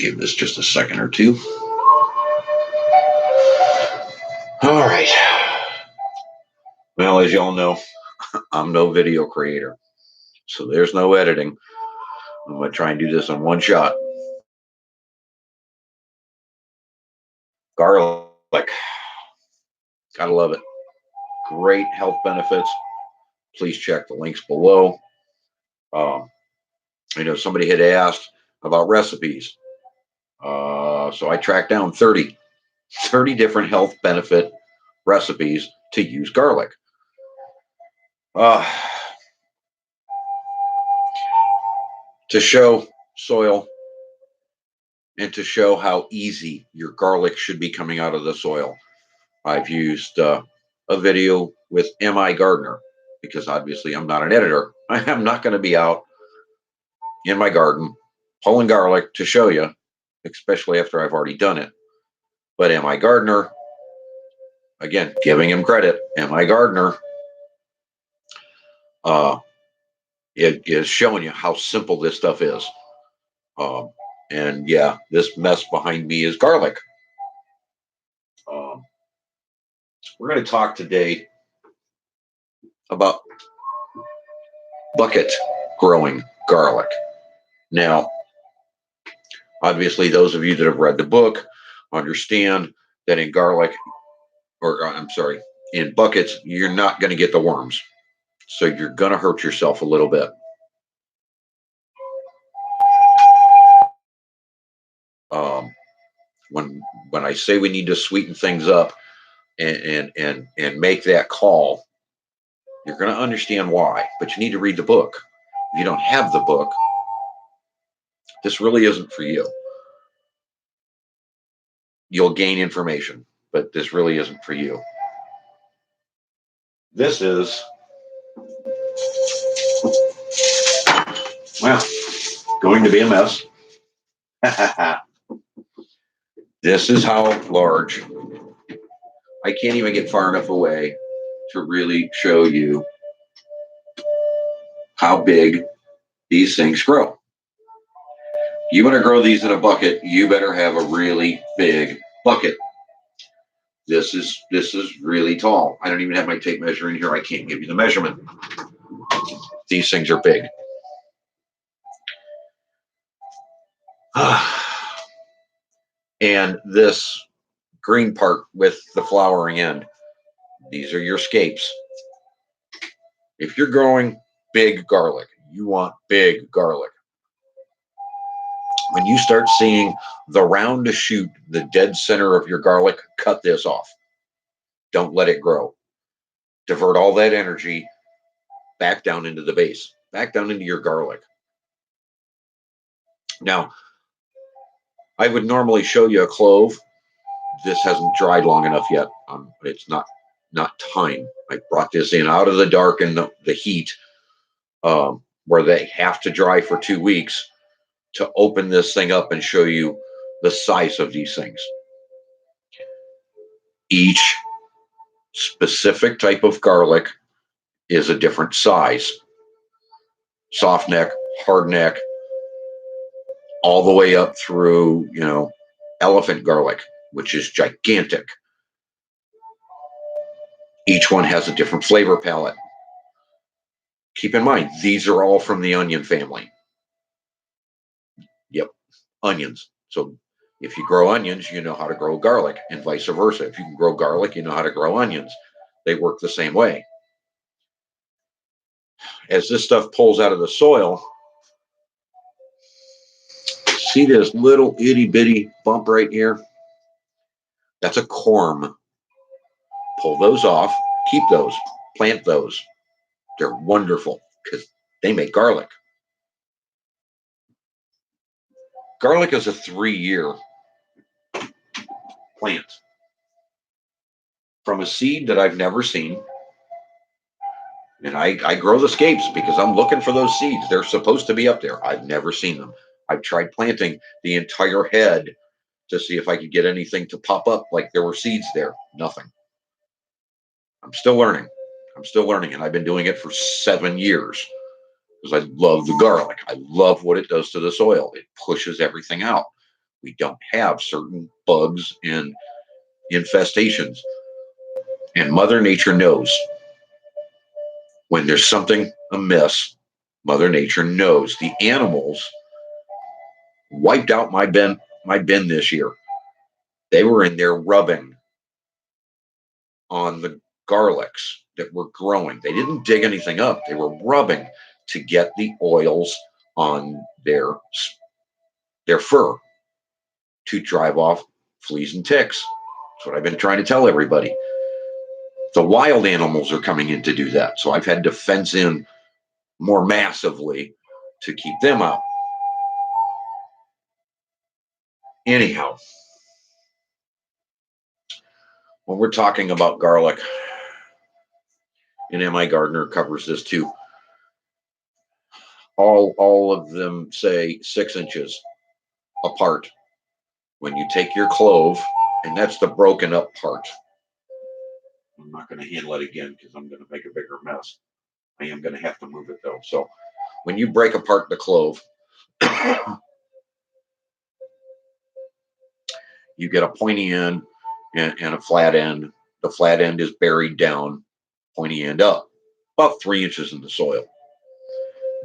Give this just a second or two. All right. Well, as y'all know, I'm no video creator, so there's no editing. I'm going to try and do this in one shot. Garlic. Gotta love it. Great health benefits. Please check the links below. Somebody had asked about recipes. So I tracked down 30 different health benefit recipes to use garlic. To show soil and to show how easy your garlic should be coming out of the soil, I've used a video with M.I. Gardener, because obviously I'm not an editor. I am not going to be out in my garden pulling garlic to show you, especially after I've already done it. But M.I. Gardener, again, giving him credit, M.I. Gardener it is showing you how simple this stuff is. And yeah, this mess behind me is garlic. We're going to talk today about bucket growing garlic. Now, obviously, those of you that have read the book understand that in garlic, in buckets, you're not going to get the worms. So you're going to hurt yourself a little bit. When I say we need to sweeten things up and make that call, you're going to understand why, but you need to read the book. If you don't have the book, this really isn't for you. You'll gain information, but this really isn't for you. This is, well, going to be a mess. This is how large. I can't even get far enough away to really show you how big these things grow. You want to grow these in a bucket, you better have a really big bucket. This is really tall. I don't even have my tape measure in here. I can't give you the measurement. These things are big. And this green part with the flowering end, these are your scapes. If you're growing big garlic, you want big garlic. When you start seeing the round shoot, the dead center of your garlic, cut this off. Don't let it grow. Divert all that energy back down into the base, back down into your garlic. Now, I would normally show you a clove. This hasn't dried long enough yet. It's not time. I brought this in out of the dark and the heat, where they have to dry for 2 weeks, to open this thing up and show you the size of these things. Each specific type of garlic is a different size. Soft neck, hard neck, all the way up through, elephant garlic, which is gigantic. Each one has a different flavor palette. Keep in mind, these are all from the onion family. Yep, onions. So if you grow onions, you know how to grow garlic, and vice versa. If you can grow garlic, you know how to grow onions. They work the same way. As this stuff pulls out of the soil, see this little itty bitty bump right here? That's a corm. Pull those off, keep those, plant those. They're wonderful because they make garlic. Garlic is a 3-year plant. From a seed that I've never seen. And I grow the scapes because I'm looking for those seeds. They're supposed to be up there. I've never seen them. I've tried planting the entire head to see if I could get anything to pop up like there were seeds there. Nothing. I'm still learning. And I've been doing it for 7 years because I love the garlic. I love what it does to the soil. It pushes everything out. We don't have certain bugs and infestations. And Mother Nature knows when there's something amiss. Mother Nature knows. The animals wiped out my bin this year. They were in there rubbing on the garlics that were growing. They didn't dig anything up. They were rubbing to get the oils on their fur to drive off fleas and ticks. That's what I've been trying to tell everybody. The wild animals are coming in to do that. So I've had to fence in more massively to keep them out. Anyhow, when we're talking about garlic, and M.I. Gardner covers this too, all of them say 6 inches apart. When you take your clove, and that's the broken up part. I'm not going to handle it again because I'm going to make a bigger mess. I am going to have to move it though. So when you break apart the clove, you get a pointy end and a flat end. The flat end is buried down, pointy end up, about 3 inches in the soil.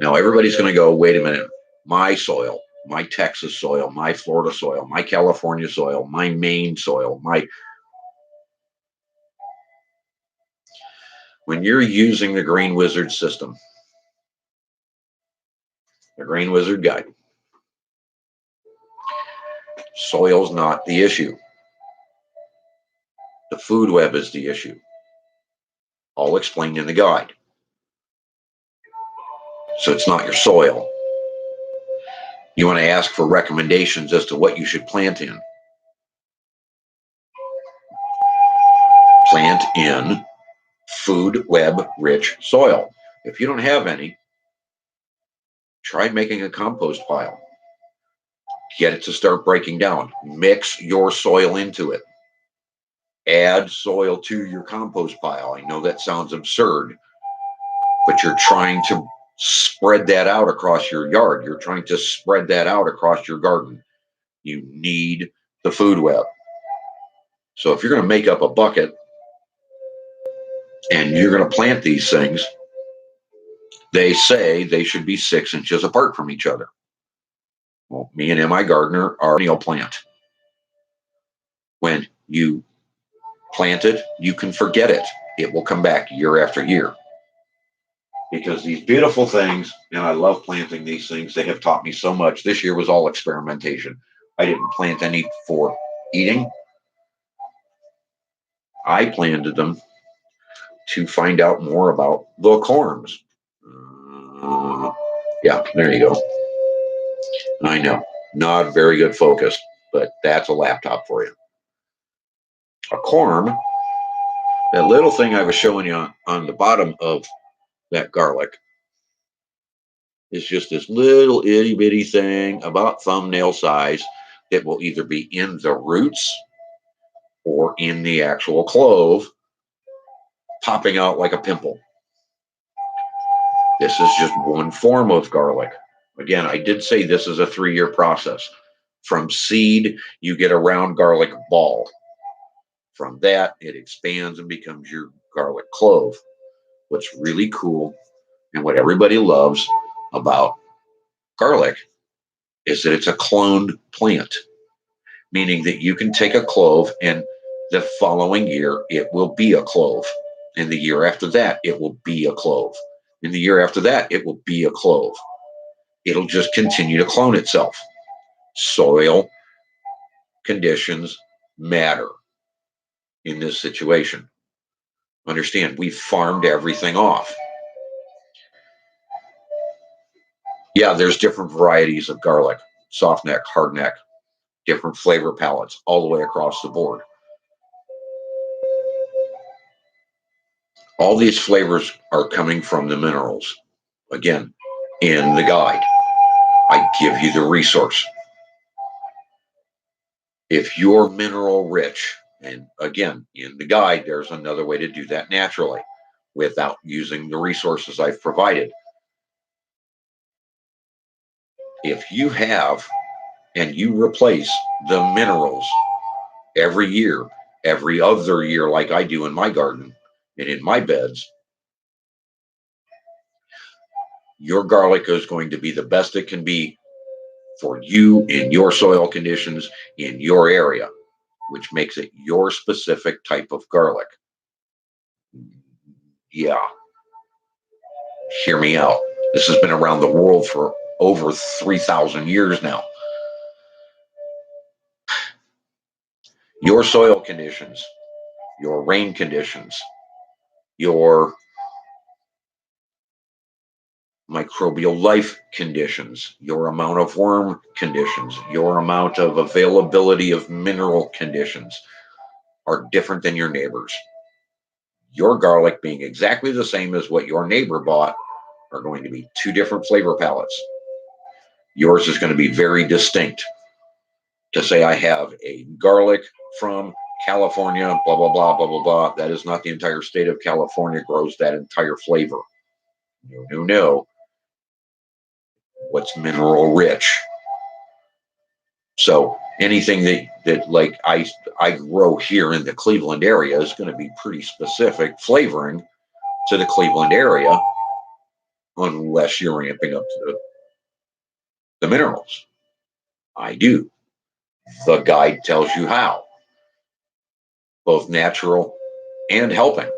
Now everybody's going to go, wait a minute, my soil, my Texas soil, my Florida soil, my California soil, my Maine soil, when you're using the Green Wizard system, the Green Wizard Guide, soil's not the issue. The food web is the issue. All explained in the guide. So it's not your soil. You want to ask for recommendations as to what you should plant in. Plant in food web rich soil. If you don't have any, try making a compost pile. Get it to start breaking down. Mix your soil into it. Add soil to your compost pile. I know that sounds absurd, but you're trying to spread that out across your yard. You're trying to spread that out across your garden. You need the food web. So if you're going to make up a bucket and you're going to plant these things, they say they should be 6 inches apart from each other. Well, me and M.I. Gardner are a perennial plant. When you plant it, you can forget it. It will come back year after year. Because these beautiful things, and I love planting these things, they have taught me so much. This year was all experimentation. I didn't plant any for eating. I planted them to find out more about the corms. Yeah, there you go. I know, not very good focus, but that's a laptop for you. A corm, that little thing I was showing you on the bottom of that garlic, is just this little itty bitty thing about thumbnail size that will either be in the roots or in the actual clove, popping out like a pimple. This is just one form of garlic. Again, I did say this is a 3-year process. From seed, you get a round garlic ball. From that, it expands and becomes your garlic clove. What's really cool and what everybody loves about garlic is that it's a cloned plant, meaning that you can take a clove and the following year it will be a clove. And the year after that, it will be a clove. And the year after that, it will be a clove. It'll just continue to clone itself. Soil conditions matter in this situation. Understand, we farmed everything off. Yeah, there's different varieties of garlic, soft neck, hard neck, different flavor palettes all the way across the board. All these flavors are coming from the minerals. Again, in the guide, I give you the resource. If you're mineral rich, and again, in the guide, there's another way to do that naturally without using the resources I've provided. If you have and you replace the minerals every year, every other year, like I do in my garden and in my beds, your garlic is going to be the best it can be for you in your soil conditions in your area, which makes it your specific type of garlic. Yeah, hear me out. This has been around the world for over 3,000 years now. Your soil conditions, your rain conditions, your microbial life conditions, your amount of worm conditions, your amount of availability of mineral conditions are different than your neighbor's. Your garlic being exactly the same as what your neighbor bought are going to be two different flavor palettes. Yours is going to be very distinct. To say I have a garlic from California, blah, blah, blah, blah, blah, blah, that is not the entire state of California grows that entire flavor. No, no, no. What's mineral rich? So anything that like I grow here in the Cleveland area is going to be pretty specific flavoring to the Cleveland area, unless you're ramping up to the minerals. I do. The guide tells you how, both natural and helping.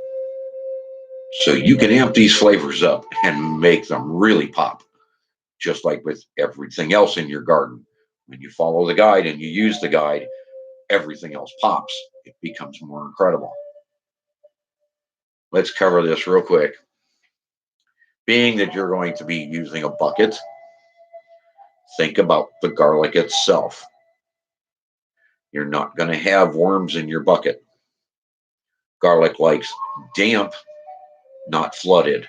So you can amp these flavors up and make them really pop, just like with everything else in your garden. When you follow the guide and you use the guide, everything else pops. It becomes more incredible. Let's cover this real quick. Being that you're going to be using a bucket, think about the garlic itself. You're not going to have worms in your bucket. Garlic likes damp, not flooded.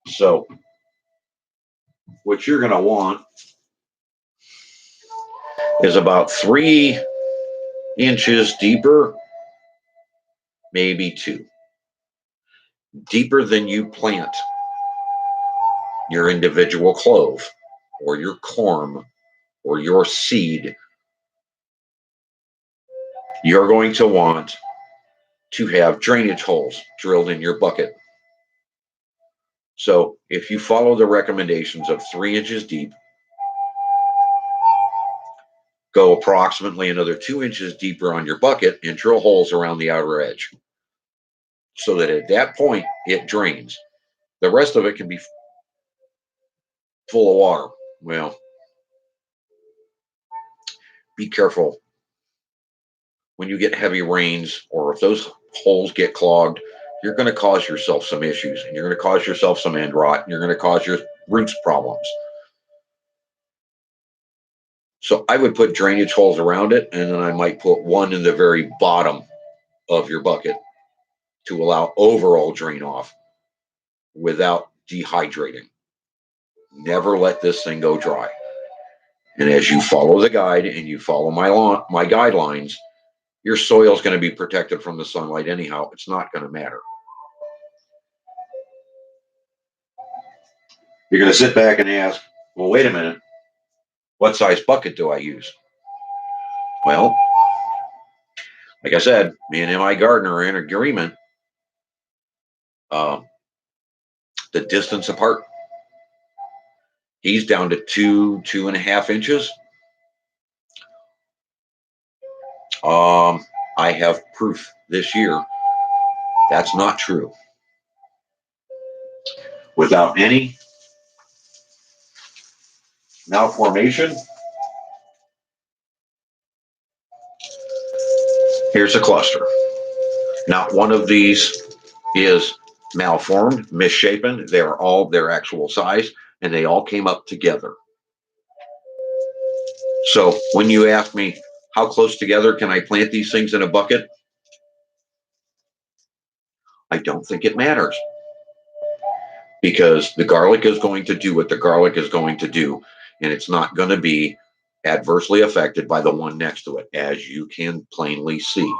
So what you're going to want is about 3 inches deeper, maybe 2. Deeper than you plant your individual clove or your corn or your seed. You're going to want to have drainage holes drilled in your bucket. So if you follow the recommendations of 3 inches deep, go approximately another 2 inches deeper on your bucket and drill holes around the outer edge, so that at that point it drains. The rest of it can be full of water. Well, be careful when you get heavy rains, or if those holes get clogged, you're going to cause yourself some issues, and you're going to cause yourself some end rot, and you're going to cause your roots problems. So I would put drainage holes around it, and then I might put one in the very bottom of your bucket to allow overall drain off without dehydrating. Never let this thing go dry. And as you follow the guide and you follow my guidelines, your soil is going to be protected from the sunlight anyhow. It's not going to matter. You're going to sit back and ask, well, wait a minute. What size bucket do I use? Well, like I said, me and my gardener are in agreement. The distance apart, he's down to 2.5 inches. I have proof this year that's not true. Without any malformation, here's a cluster. Not one of these is malformed, misshapen. They're all their actual size, and they all came up together. So when you ask me, how close together can I plant these things in a bucket? I don't think it matters, because the garlic is going to do what the garlic is going to do, and it's not going to be adversely affected by the one next to it, as you can plainly see.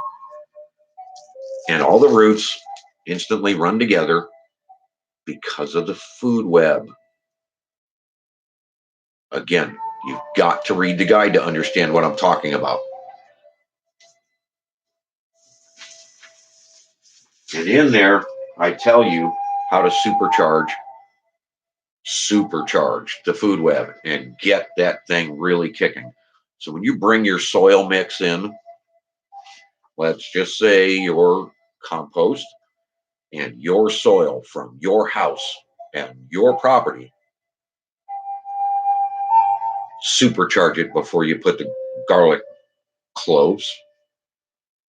And all the roots instantly run together because of the food web. Again, You've got to read the guide to understand what I'm talking about. And in there, I tell you how to supercharge the food web and get that thing really kicking. So when you bring your soil mix in, let's just say your compost and your soil from your house and your property, supercharge it before you put the garlic cloves,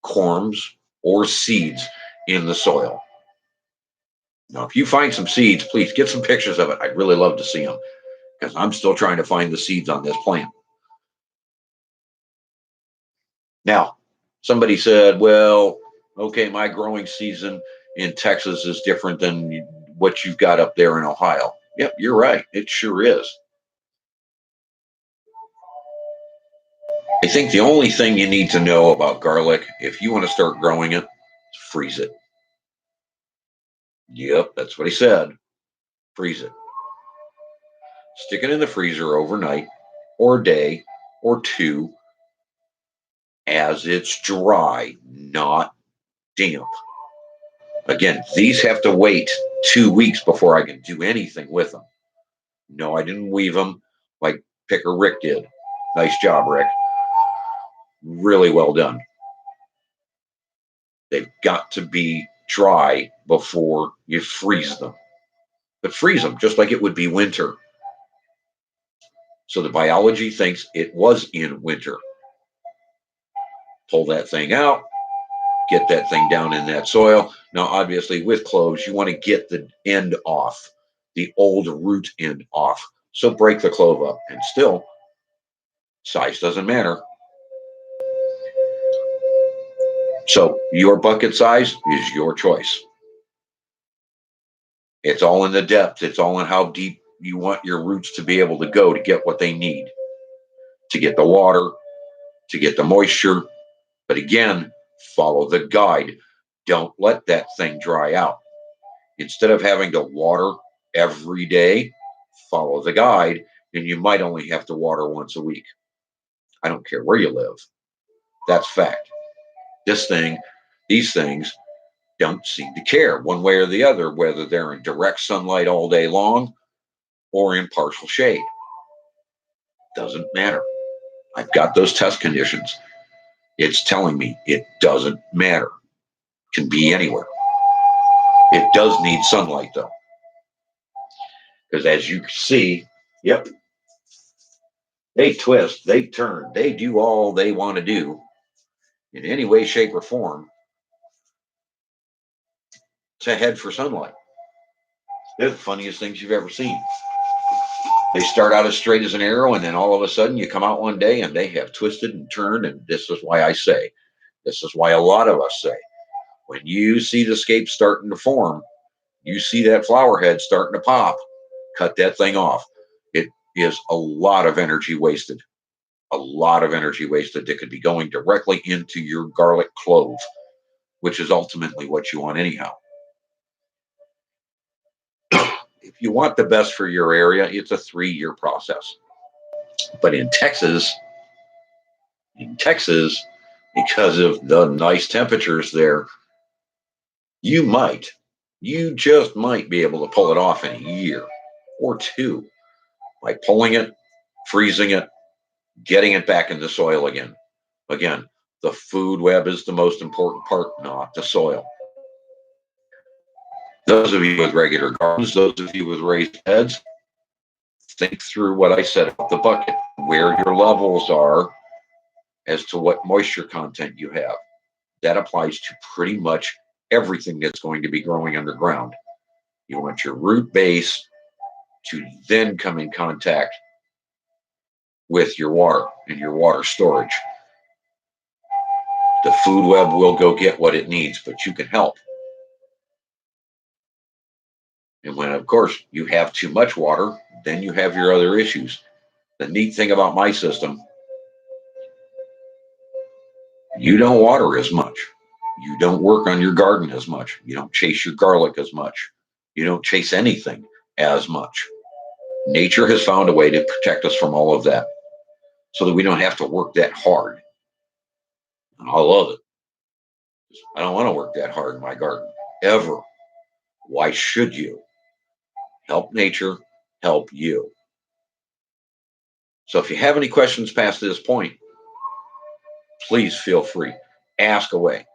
corms, or seeds in the soil. Now, if you find some seeds, please get some pictures of it. I'd really love to see them because I'm still trying to find the seeds on this plant. Now, somebody said, well, okay, my growing season in Texas is different than what you've got up there in Ohio. Yep, you're right. It sure is. I think the only thing you need to know about garlic, if you want to start growing it, freeze it. Yep, that's what he said. Freeze it. Stick it in the freezer overnight or a day or two as it's dry, not damp. Again, these have to wait 2 weeks before I can do anything with them. No, I didn't weave them like Picker Rick did. Nice job, Rick. Really well done. They've got to be dry before you freeze them. But freeze them just like it would be winter. So the biology thinks it was in winter. Pull that thing out, get that thing down in that soil. Now, obviously, with cloves, you want to get the end off, the old root end off. So break the clove up. And still, size doesn't matter. So your bucket size is your choice. It's all in the depth. It's all in how deep you want your roots to be able to go to get what they need, to get the water, to get the moisture. But again, follow the guide. Don't let that thing dry out. Instead of having to water every day, follow the guide, and you might only have to water once a week. I don't care where you live. That's fact. These things don't seem to care one way or the other, whether they're in direct sunlight all day long or in partial shade. Doesn't matter. I've got those test conditions. It's telling me it doesn't matter. Can be anywhere. It does need sunlight though. Because as you see, yep, they twist, they turn, they do all they want to do in any way, shape, or form to head for sunlight. They're the funniest things you've ever seen. They start out as straight as an arrow, and then all of a sudden you come out one day and they have twisted and turned. And this is why this is why a lot of us say, when you see the scape starting to form, you see that flower head starting to pop, cut that thing off. It is a lot of energy wasted. A lot of energy wasted that could be going directly into your garlic clove, which is ultimately what you want anyhow. If you want the best for your area, it's a 3-year process. But in Texas, because of the nice temperatures there, you just might be able to pull it off in a year or two by pulling it, freezing it, getting it back in the soil again. Again, the food web is the most important part, not the soil. Those of you with regular gardens, those of you with raised beds, think through what I said about the bucket, where your levels are as to what moisture content you have. That applies to pretty much everything that's going to be growing underground. You want your root base to then come in contact with your water and your water storage. The food web will go get what it needs, but you can help. And when, of course, you have too much water, then you have your other issues. The neat thing about my system, you don't water as much. You don't work on your garden as much. You don't chase your garlic as much. You don't chase anything as much. Nature has found a way to protect us from all of that. so that we don't have to work that hard. And I love it. I don't want to work that hard in my garden, ever. Why should you? Help nature, help you. So if you have any questions past this point, please feel free. Ask away.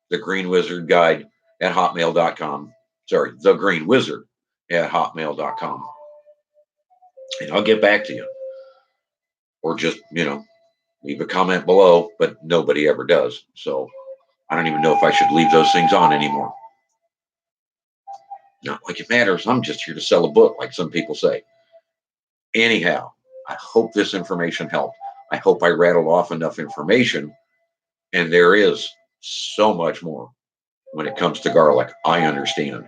The Green Wizard Guide at hotmail.com. Sorry, The Green Wizard at hotmail.com. And I'll get back to you. Or just, leave a comment below, but nobody ever does. So I don't even know if I should leave those things on anymore. Not like it matters. I'm just here to sell a book, like some people say. Anyhow, I hope this information helped. I hope I rattled off enough information. And there is so much more when it comes to garlic. I understand.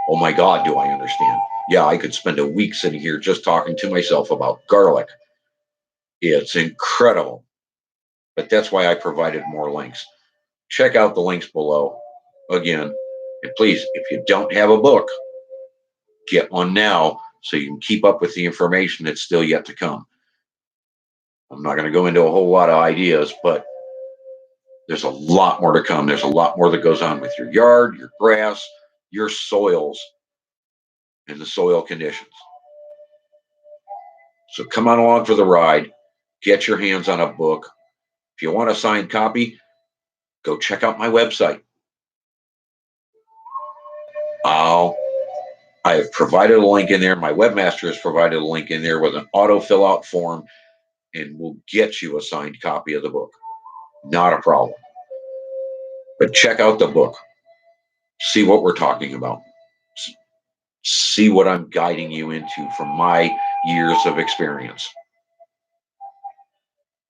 Oh my God, do I understand? Yeah, I could spend a week sitting here just talking to myself about garlic. It's incredible. But that's why I provided more links. Check out the links below. Again, and please, if you don't have a book, get one now so you can keep up with the information that's still yet to come. I'm not going to go into a whole lot of ideas, but there's a lot more to come. There's a lot more that goes on with your yard, your grass, your soils, and the soil conditions. So come on along for the ride. Get your hands on a book. If you want a signed copy, go check out my website. I have provided a link in there. My webmaster has provided a link in there with an auto fill out form, and we'll get you a signed copy of the book. Not a problem. But check out the book. See what we're talking about. See what I'm guiding you into from my years of experience.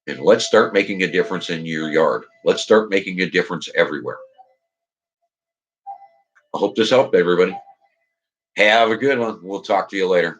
And let's start making a difference in your yard. Let's start making a difference everywhere. I hope this helped, everybody. Have a good one. We'll talk to you later.